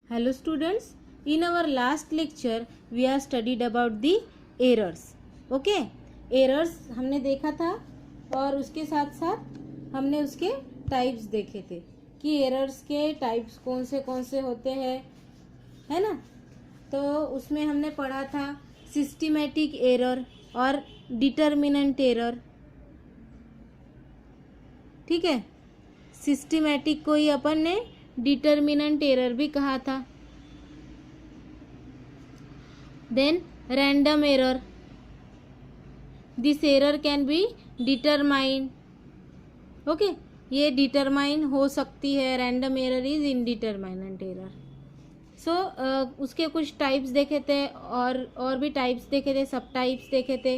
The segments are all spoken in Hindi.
Hello students, in our last lecture we have studied about the errors. Okay, errors हमने देखा था और उसके साथ साथ हमने उसके टाइप्स देखे थे कि एरर्स के टाइप्स कौन से होते हैं, है ना। तो उसमें हमने पढ़ा था सिस्टमैटिक एरर और डिटर्मिनेंट एरर। ठीक है, सिस्टमैटिक को ही अपन ने डिटर्मिनेंट एरर भी कहा था। Then random error, this error can be determine. Okay, ये डिटरमाइन हो सकती है। Random error is indeterminate error. So उसके कुछ टाइप्स देखे थे और भी टाइप्स देखे थे, सब टाइप्स देखे थे।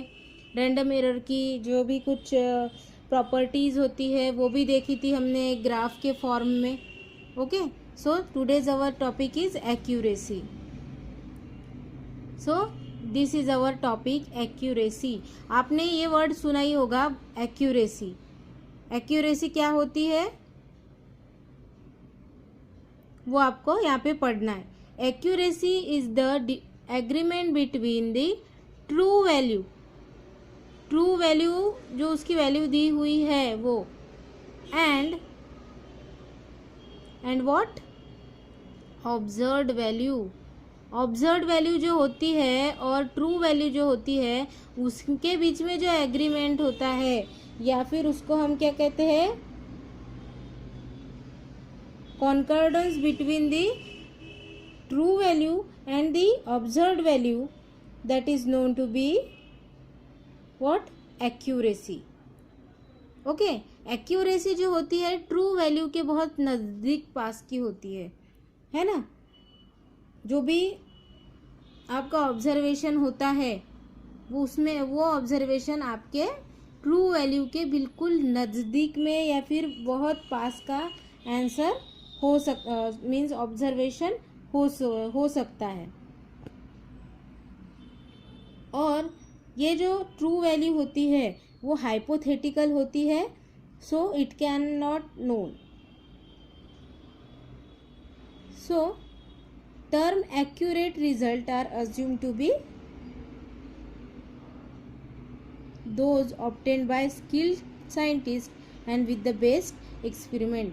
रैंडम एरर की जो भी कुछ प्रॉपर्टीज़ होती है वो भी देखी थी हमने ग्राफ के फॉर्म में। Okay, so today's our topic is accuracy. So this is our topic accuracy. आपने ये वर्ड सुना ही होगा, एक्यूरेसी। एक्यूरेसी क्या होती है वो आपको यहाँ पे पढ़ना है। Accuracy is the agreement between the true value, true value जो उसकी वैल्यू दी हुई है वो, and what, observed value. Observed value जो होती है और ट्रू वैल्यू जो होती है उसके बीच में जो एग्रीमेंट होता है, या फिर उसको हम क्या कहते हैं, concordance between the true value and the observed value, that is known to be what, accuracy. Okay, accuracy जो होती है ट्रू वैल्यू के बहुत नज़दीक पास की होती है ना। जो भी आपका ऑब्जर्वेशन होता है वो उसमें वो ऑब्जर्वेशन आपके ट्रू वैल्यू के बिल्कुल नज़दीक में या फिर बहुत पास का आंसर हो मीन्स ऑब्जर्वेशन हो सकता है। और ये जो ट्रू वैल्यू होती है वो हाइपोथेटिकल होती है, so it can not known. So term accurate result are assumed to be those obtained by skilled scientists and with the best experiment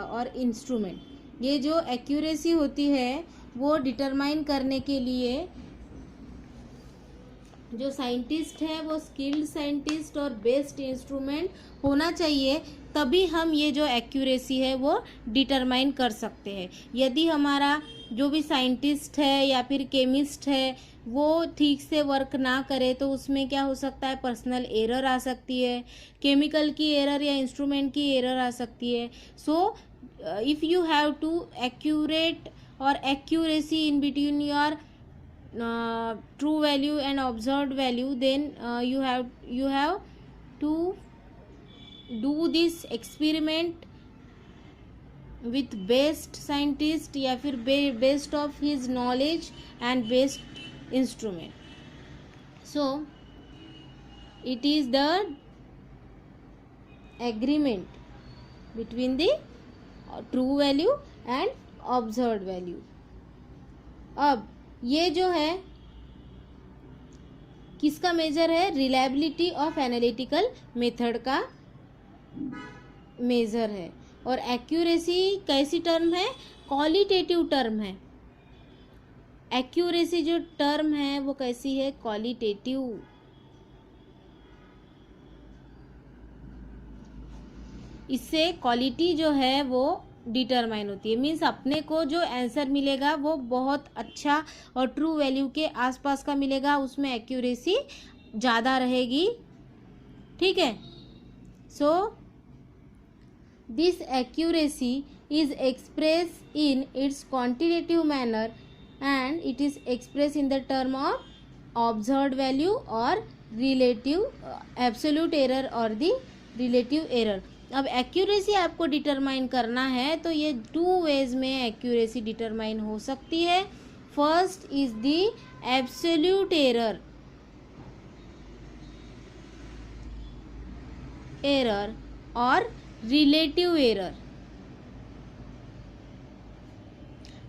और instrument। ये जो accuracy होती है वो डिटरमाइन करने के लिए जो साइंटिस्ट है वो स्किल्ड साइंटिस्ट और बेस्ट इंस्ट्रूमेंट होना चाहिए, तभी हम ये जो एक्यूरेसी है वो डिटरमाइन कर सकते हैं। यदि हमारा जो भी साइंटिस्ट है या फिर केमिस्ट है वो ठीक से वर्क ना करे तो उसमें क्या हो सकता है, पर्सनल एरर आ सकती है, केमिकल की एरर या इंस्ट्रूमेंट की एरर आ सकती है। So if you have to accurate और accuracy in between your true value and observed value, then you have to do this experiment with best scientist या फिर best of his knowledge and best instrument. So it is the agreement between the true value and observed value. अब ये जो है किसका मेजर है, रिलायबिलिटी ऑफ एनालिटिकल मेथड का मेजर है। और एक्यूरेसी कैसी टर्म है, क्वालिटेटिव टर्म है। एक्यूरेसी जो टर्म है वो कैसी है, क्वालिटेटिव। इससे क्वालिटी जो है वो डिटरमाइन होती है, मीन्स अपने को जो आंसर मिलेगा वो बहुत अच्छा और ट्रू वैल्यू के आसपास का मिलेगा, उसमें एक्यूरेसी ज़्यादा रहेगी। ठीक है, so this accuracy is express in its quantitative manner and it is express in the term of observed value और रिलेटिव एब्सोल्यूट एरर और द रिलेटिव एरर। अब एक्यूरेसी आपको डिटरमाइन करना है तो ये टू वेज में एक्यूरेसी डिटरमाइन हो सकती है। First is the absolute error और रिलेटिव एरर।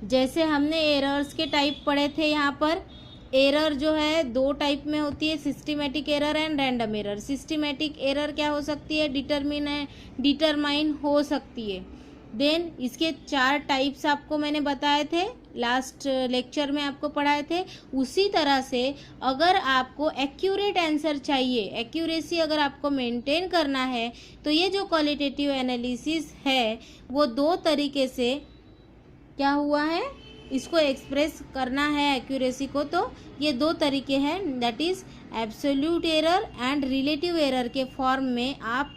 जैसे हमने एरर्स के टाइप पढ़े थे, यहाँ पर एरर जो है दो टाइप में होती है, systematic error and random error. Systematic error क्या हो सकती है, डिटरमाइन हो सकती है। देन इसके 4 टाइप्स आपको मैंने बताए थे, लास्ट लेक्चर में आपको पढ़ाए थे। उसी तरह से अगर आपको एक्यूरेट आंसर चाहिए, एक्यूरेसी अगर आपको मेंटेन करना है, तो ये जो क्वालिटेटिव एनालिसिस है वो 2 तरीके से क्या हुआ है, इसको एक्सप्रेस करना है एक्यूरेसी को। तो ये 2 तरीके हैं, that is absolute error and relative error के फॉर्म में आप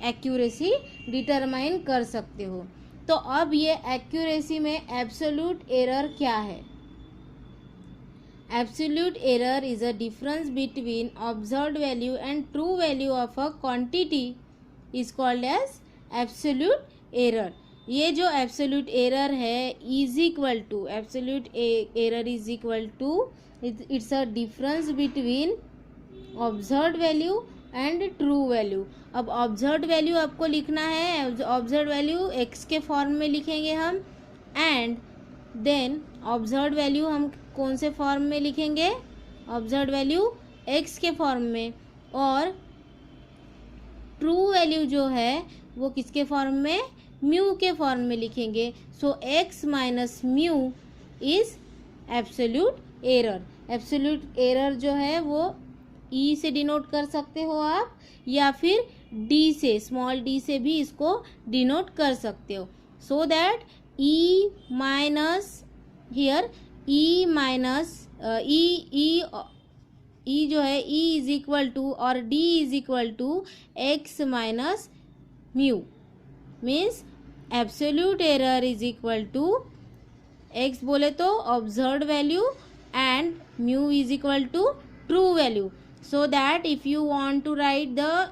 एक्यूरेसी डिटरमाइन कर सकते हो। तो अब ये एक्यूरेसी में एब्सोल्यूट एरर क्या है? Absolute error is a difference between observed value and true value of a quantity is called as absolute error. ये जो एब्सोल्यूट एरर है is equal to, absolute error is equal to, it's a difference between observed value and true value. अब ऑब्जर्व्ड वैल्यू आपको लिखना है, ऑब्जर्व्ड वैल्यू एक्स के फॉर्म में लिखेंगे हम, एंड देन ऑब्जर्व्ड वैल्यू हम कौन से फॉर्म में लिखेंगे, ऑब्जर्व्ड वैल्यू एक्स के फॉर्म में, और ट्रू वैल्यू जो है वो किसके फॉर्म में, म्यू के फॉर्म में लिखेंगे। So X minus mu is absolute error. Absolute error जो है वो ई से डिनोट कर सकते हो आप, या फिर डी से, स्मॉल डी से भी इसको डिनोट कर सकते हो। So that E minus here, E minus E जो है ई इज इक्वल टू और D is equal to X minus mu, means absolute error is equal to X बोले तो observed value and mu is equal to true value. So that if you want to write the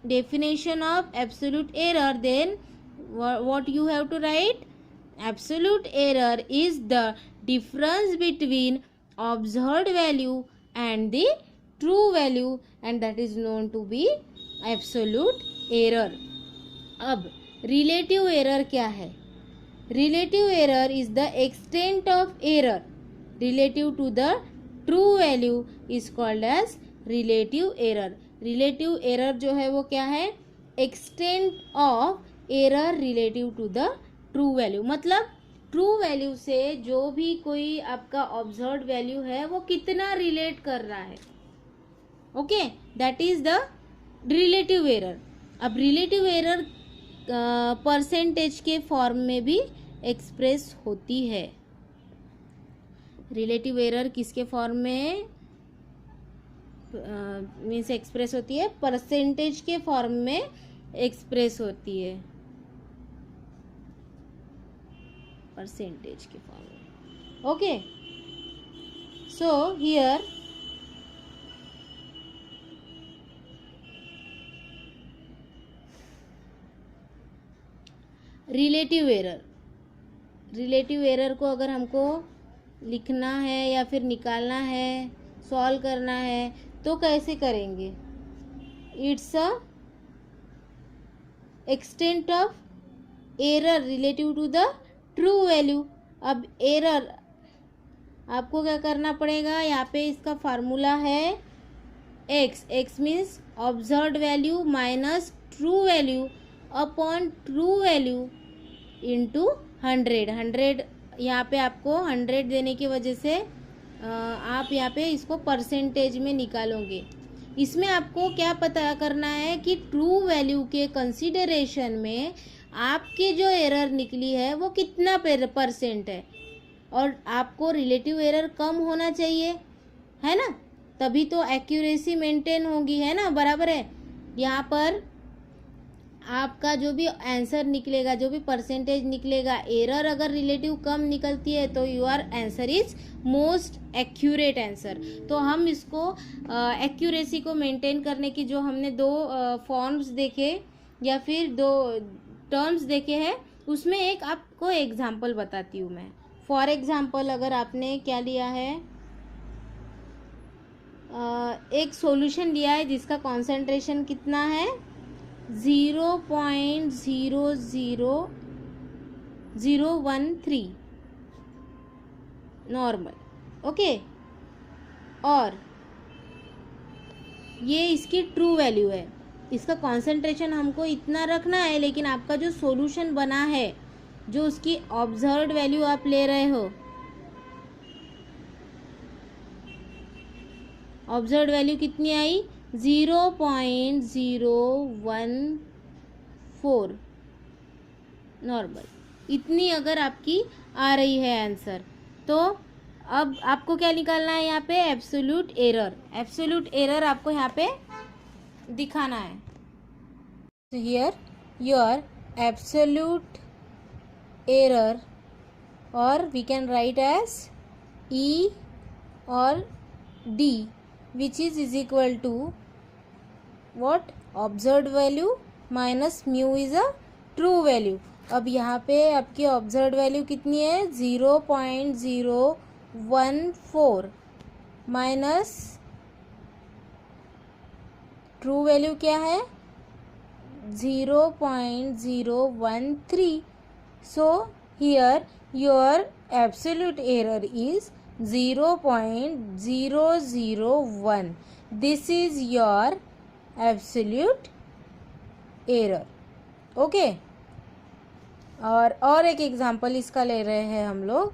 definition of absolute error, then what you have to write? Absolute error is the difference between observed value and the true value, and that is known to be absolute error. अब relative error क्या है? Relative error is the extent of error relative to the true value is called as relative error. Relative error जो है वो क्या है, extent of error relative to the true value. मतलब ट्रू वैल्यू से जो भी कोई आपका ऑब्जर्व्ड वैल्यू है वो कितना रिलेट कर रहा है. Okay, that is the relative error. अब रिलेटिव एरर परसेंटेज के फॉर्म में भी एक्सप्रेस होती है. रिलेटिव एरर किसके फॉर्म में मीन्स एक्सप्रेस होती है, परसेंटेज के फॉर्म में एक्सप्रेस होती है, परसेंटेज के फॉर्म में. Okay, so here relative error. Relative error को अगर हमको लिखना है या फिर निकालना है, सॉल्व करना है, तो कैसे करेंगे? It's a extent of error relative to the true value. अब एरर आपको क्या करना पड़ेगा, यहाँ पे इसका फार्मूला है X. X means observed value minus true value upon true value into 100. 100 यहाँ पे आपको 100 देने की वजह से आप यहाँ पे इसको परसेंटेज में निकालोगे. इसमें आपको क्या पता करना है कि ट्रू वैल्यू के कंसीडरेशन में आपकी जो एरर निकली है वो कितना परसेंट है, और आपको रिलेटिव एरर कम होना चाहिए, है ना, तभी तो एक्यूरेसी मेंटेन होगी, है ना, बराबर है. यहाँ पर आपका जो भी आंसर निकलेगा, जो भी परसेंटेज निकलेगा, एरर अगर रिलेटिव कम निकलती है तो your answer is most accurate answer. तो हम इसको एक्यूरेसी को मेंटेन करने की जो हमने 2 फॉर्म्स देखे या फिर 2 टर्म्स देखे हैं, उसमें एक आपको एग्जांपल बताती हूँ मैं. फॉर एग्जांपल अगर आपने क्या लिया है, एक सॉल्यूशन लिया है जिसका कॉन्सेंट्रेशन कितना है, 0.00013. Normal, okay. और ये इसकी ट्रू वैल्यू है, इसका कॉन्सेंट्रेशन हमको इतना रखना है, लेकिन आपका जो सॉल्यूशन बना है, जो उसकी ऑब्जर्व्ड वैल्यू आप ले रहे हो, ऑब्जर्व्ड वैल्यू कितनी आई 0.014 नॉर्मल, इतनी अगर आपकी आ रही है आंसर, तो अब आपको क्या निकालना है यहाँ पे एब्सोल्यूट एरर। एब्सोल्यूट एरर आपको यहाँ पे दिखाना है। So here your absolute error, or we can write as E or D, which is equal to what? Observed value minus mu is a true value। अब यहाँ पे आपकी ऑब्जर्व्ड वैल्यू कितनी है 0.014 माइनस ट्रू वैल्यू क्या है 0.013। So here your absolute error is 0.001। This is your absolute error, okay। और एक एग्जांपल इसका ले रहे हैं हम लोग।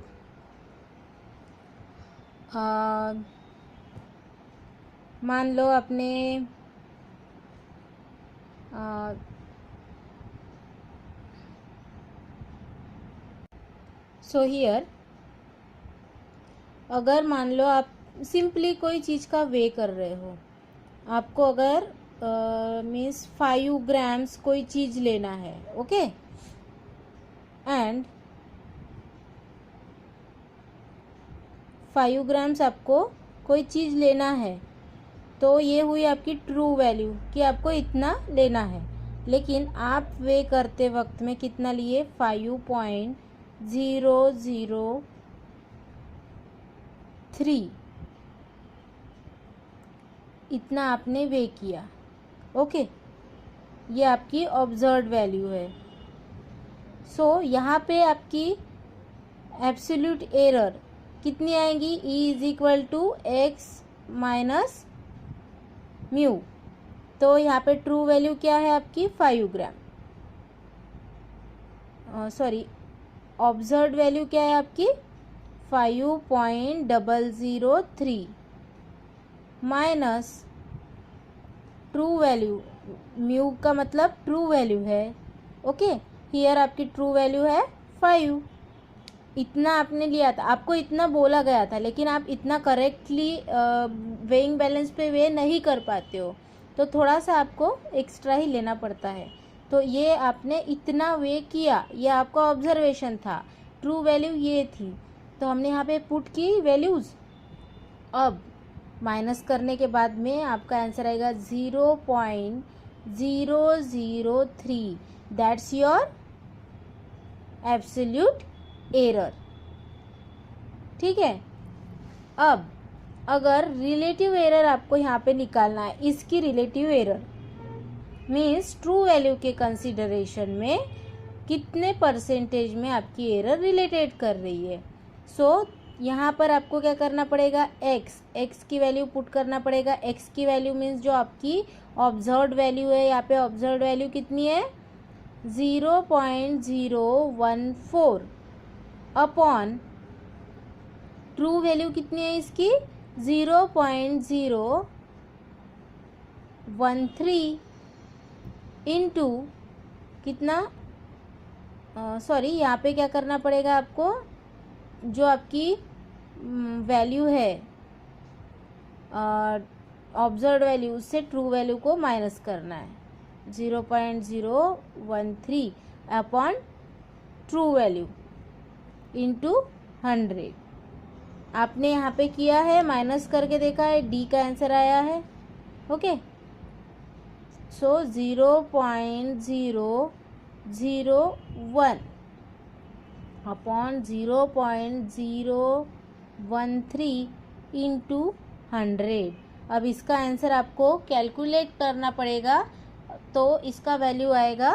मान लो अपने सो हियर अगर मान लो आप सिंपली कोई चीज़ का वे कर रहे हो, आपको अगर मीन्स 5 ग्राम्स कोई चीज़ लेना है, ओके, एंड 5 ग्राम्स आपको कोई चीज़ लेना है, तो ये हुई आपकी ट्रू वैल्यू कि आपको इतना लेना है। लेकिन आप वे करते वक्त में कितना लिए 5.003, इतना आपने वे किया, ओके। ये आपकी ऑब्जर्व्ड वैल्यू है। सो यहाँ पे आपकी एब्सोल्यूट एरर कितनी आएंगी E is equal to X minus mu. तो यहाँ पे ट्रू वैल्यू क्या है आपकी 5 ग्राम, सॉरी ऑब्जर्व्ड वैल्यू क्या है आपकी 5.003 माइनस ट्रू वैल्यू, म्यू का मतलब ट्रू वैल्यू है, ओके। हियर आपकी ट्रू वैल्यू है 5। इतना आपने लिया था, आपको इतना बोला गया था, लेकिन आप इतना करेक्टली वेइंग बैलेंस पे वे नहीं कर पाते हो, तो थोड़ा सा आपको एक्स्ट्रा ही लेना पड़ता है। तो ये आपने इतना वे किया, ये आपका ऑब्जर्वेशन था, ट्रू वैल्यू ये थी, तो हमने यहाँ पे पुट की वैल्यूज़। अब माइनस करने के बाद में आपका आंसर आएगा 0.003, दैट्स योर एब्सोल्यूट एरर, ठीक है। अब अगर रिलेटिव एरर आपको यहाँ पे निकालना है, इसकी relative error means true value के कंसिडरेशन में कितने परसेंटेज में आपकी एरर रिलेटेड कर रही है। सो यहाँ पर आपको क्या करना पड़ेगा एक्स की वैल्यू पुट करना पड़ेगा। एक्स की वैल्यू मीन्स जो आपकी ऑब्जर्व्ड वैल्यू है, यहाँ पे ऑब्जर्व्ड वैल्यू कितनी है 0.014 अपॉन ट्रू वैल्यू कितनी है इसकी 0.013 इंटू कितना, सॉरी यहाँ पे क्या करना पड़ेगा आपको, जो आपकी वैल्यू है ऑब्जर्व्ड वैल्यू, उससे ट्रू वैल्यू को माइनस करना है। 0.013 अपॉन ट्रू वैल्यू इंटू 100 आपने यहाँ पे किया है, माइनस करके देखा है, डी का आंसर आया है, ओके। सो 0.001 अपॉन 0.013 इंटू 100। अब इसका आंसर आपको कैलकुलेट करना पड़ेगा, तो इसका वैल्यू आएगा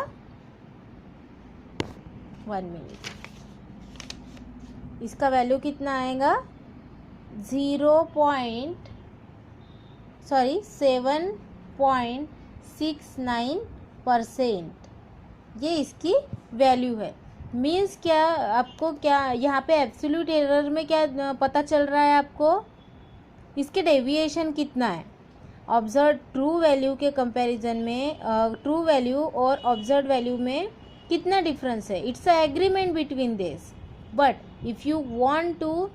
1 मिनट। इसका वैल्यू कितना आएगा 7.69%। ये इसकी वैल्यू है। मीन्स क्या, आपको क्या यहाँ पे एब्सोल्यूट एरर में क्या पता चल रहा है आपको, इसके डेविएशन कितना है। ऑब्जर्व ट्रू वैल्यू के कंपैरिजन में ट्रू वैल्यू और ऑब्जर्व वैल्यू में कितना डिफरेंस है। It's a agreement between this, but if you want to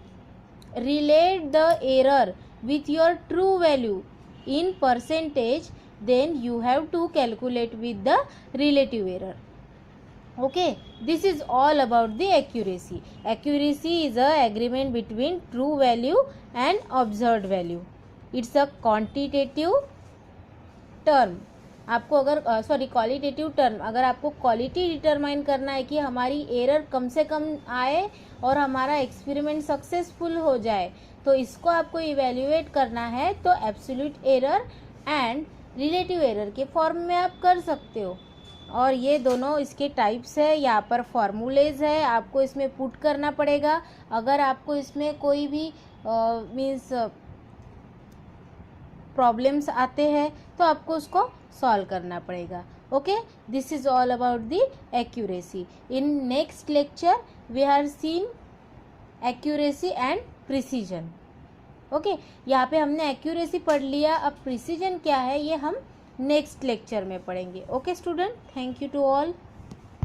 relate the error with your true value in percentage, then you have to calculate with the relative error. Okay, this is all about the accuracy. Accuracy is a agreement between true value and observed value. It's a quantitative term. आपको अगर क्वालिटेटिव टर्म, अगर आपको क्वालिटी डिटरमाइन करना है कि हमारी एरर कम से कम आए और हमारा एक्सपेरिमेंट सक्सेसफुल हो जाए, तो इसको आपको इवेल्युएट करना है, तो absolute error and relative error के फॉर्म में आप कर सकते हो। और ये दोनों इसके टाइप्स है, यहाँ पर फॉर्मूलेज है, आपको इसमें पुट करना पड़ेगा। अगर आपको इसमें कोई भी मीन्स प्रॉब्लम्स आते हैं तो आपको उसको सॉल्व करना पड़ेगा। Okay, this is all about the accuracy. In next lecture we have seen accuracy and precision. Okay, यहाँ पे हमने एक्यूरेसी पढ़ लिया, अब प्रिसीजन क्या है ये हम नेक्स्ट लेक्चर में पढ़ेंगे। Okay student, thank you to all.